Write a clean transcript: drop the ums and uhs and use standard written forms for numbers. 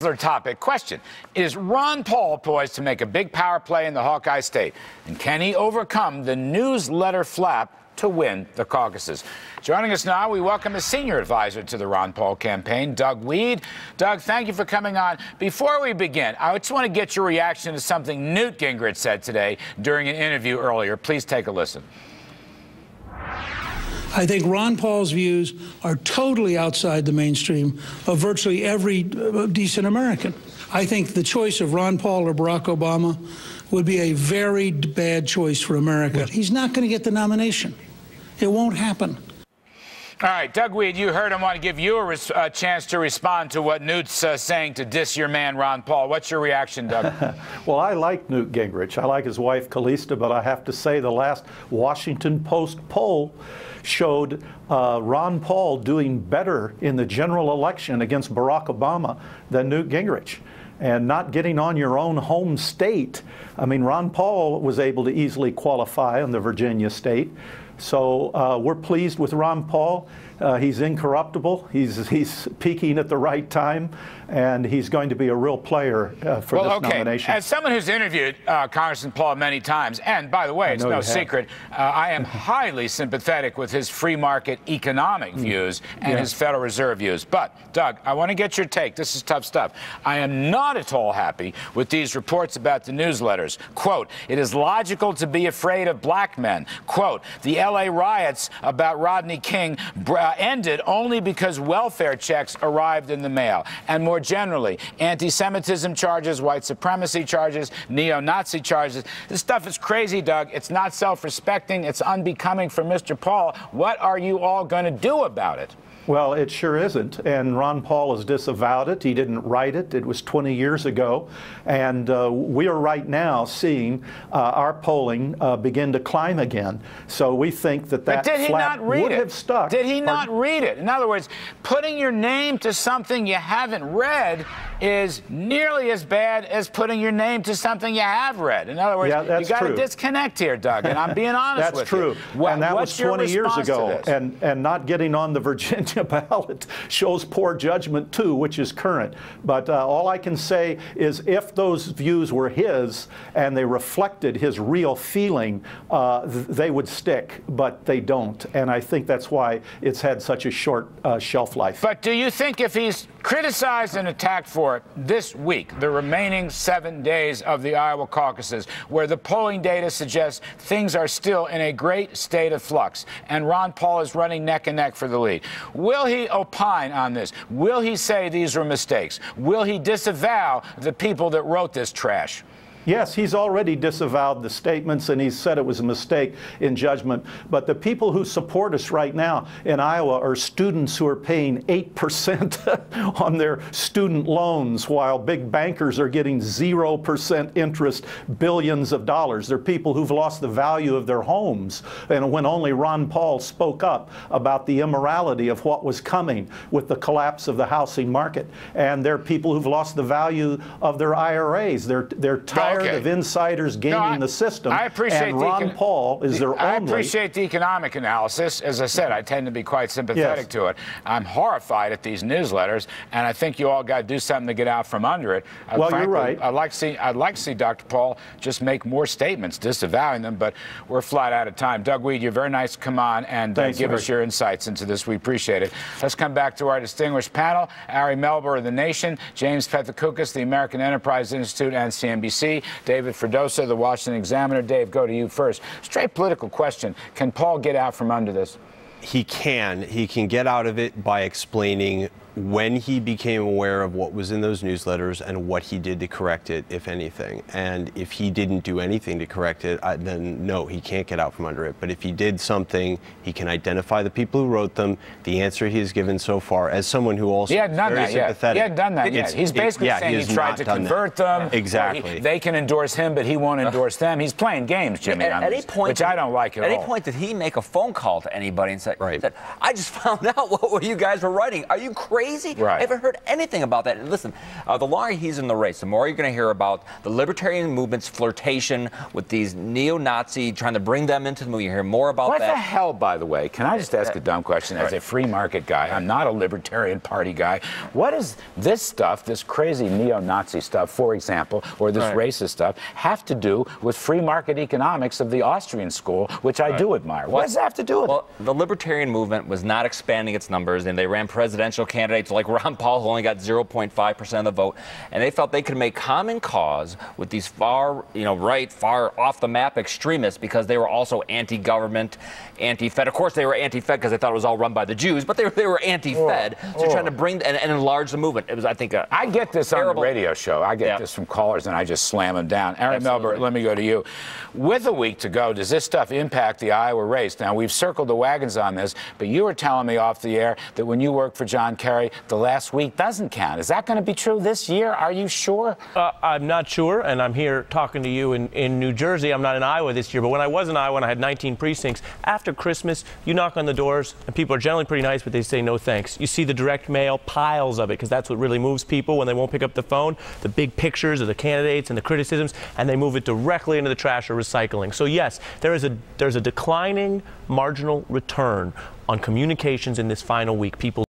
Topic question: is Ron Paul poised to make a big power play in the Hawkeye state? And can he overcome the newsletter flap to win the caucuses? Joining us now, we welcome a senior advisor to the Ron Paul campaign, Doug Wead. Doug, thank you for coming on. Before we begin, I just want to get your reaction to something Newt Gingrich said today during an interview earlier. Please take a listen. I think Ron Paul's views are totally outside the mainstream of virtually every decent American. I think the choice of Ron Paul or Barack Obama would be a very bad choice for America. He's not going to get the nomination. It won't happen. All right, Doug Wead, you heard him. Want to give you a chance to respond to what Newt's saying to diss your man, Ron Paul. What's your reaction, Doug? Well, I like Newt Gingrich. I like his wife, Calista, but I have to say the last Washington Post poll showed Ron Paul doing better in the general election against Barack Obama than Newt Gingrich. And not getting on your own home state. I mean, Ron Paul was able to easily qualify on the Virginia state. So we're pleased with Ron Paul. He's incorruptible. He's peaking at the right time, and he's going to be a real player for this nomination. As someone who's interviewed Congressman Paul many times, and by the way, it's no secret, I am highly sympathetic with his free market economic views and his Federal Reserve views. But, Doug, I want to get your take. This is tough stuff. I am not at all happy with these reports about the newsletters. Quote, it is logical to be afraid of black men. Quote, the L.A. riots about Rodney King ended only because welfare checks arrived in the mail. And more generally, anti-Semitism charges, white supremacy charges, neo-Nazi charges. This stuff is crazy, Doug. It's not self-respecting. It's unbecoming for Mr. Paul. What are you all going to do about it? Well, it sure isn't, and Ron Paul has disavowed it. He didn't write it. It was 20 years ago, and we are right now seeing our polling begin to climb again. So we think that flap would have stuck. Did he not read it? In other words, putting your name to something you haven't read is nearly as bad as putting your name to something you have read. In other words, you got to disconnect here, Doug, and I'm being honest with you. That's true, and that was 20 years ago, and not getting on the Virginia ballot shows poor judgment too, which is current. But all I can say is if those views were his and they reflected his real feeling, they would stick, but they don't. And I think that's why it's had such a short shelf life. But do you think if he's criticized and attacked for it this week, the remaining 7 days of the Iowa caucuses, where the polling data suggests things are still in a great state of flux, and Ron Paul is running neck and neck for the lead, will he opine on this? Will he say these were mistakes? Will he disavow the people that wrote this trash? Yes, he's already disavowed the statements, and he's said it was a mistake in judgment. But the people who support us right now in Iowa are students who are paying 8% on their student loans, while big bankers are getting 0% interest, billions of dollars. They're people who've lost the value of their homes. And when only Ron Paul spoke up about the immorality of what was coming with the collapse of the housing market. And they're people who've lost the value of their IRAs. They're tired of insiders gaming the system. I appreciate and Ron Paul is their only. I appreciate the economic analysis. As I said, I tend to be quite sympathetic to it. I'm horrified at these newsletters, and I think you all got to do something to get out from under it. Well, frankly, you're right. I'd like to see Dr. Paul just make more statements disavowing them, but we're flat out of time. Doug Wead, you're very nice to come on and give us your insights into this. We appreciate it. Let's come back to our distinguished panel. Ari Melber of The Nation, James Pethokoukis, the American Enterprise Institute, and CNBC. David Fredosa, the Washington Examiner. Dave, go to you first. Straight political question. Can Paul get out from under this? He can. He can get out of it by explaining when he became aware of what was in those newsletters and what he did to correct it, if anything. And if he didn't do anything to correct it, then no, he can't get out from under it. But if he did something, he can identify the people who wrote them. The answer he has given so far, as someone who also is very sympathetic. He hadn't done that yet. He's basically saying he tried to convert them. Exactly. They can endorse him, but he won't endorse them. He's playing games, Jimmy, which I don't like at all. At any point, did he make a phone call to anybody and say, I just found out what you guys were writing? Are you crazy? crazy? Right. I haven't heard anything about that. And listen, the longer he's in the race, the more you're going to hear about the libertarian movement's flirtation with these neo-Nazi, trying to bring them into the movement. You hear more about that. What the hell, by the way? Can I just ask a dumb question? As a free market guy, I'm not a Libertarian Party guy. What does this stuff, this crazy neo-Nazi stuff, for example, or this racist stuff, have to do with free market economics of the Austrian school, which I do admire? What does that have to do with it? The libertarian movement was not expanding its numbers, and they ran presidential candidates like Ron Paul, who only got 0.5% of the vote, and they felt they could make common cause with these far, right, far off the map extremists because they were also anti-government, anti-Fed. Of course, they were anti-Fed because they thought it was all run by the Jews, but they were anti-Fed, so trying to bring and enlarge the movement. It was, I think, I get this on the radio show. I get this from callers, and I just slam them down. Aaron Melber, let me go to you. With a week to go, does this stuff impact the Iowa race? Now, we've circled the wagons on this, but you were telling me off the air that when you worked for John Kerry, the last week doesn't count. Is that going to be true this year? Are you sure? I'm not sure, and I'm here talking to you in New Jersey. I'm not in Iowa this year, but when I was in Iowa and I had 19 precincts, after Christmas, you knock on the doors, and people are generally pretty nice, but they say no thanks. You see the direct mail, piles of it, because that's what really moves people when they won't pick up the phone, the big pictures of the candidates and the criticisms, and they move it directly into the trash or recycling. So yes, there's a declining marginal return on communications in this final week. People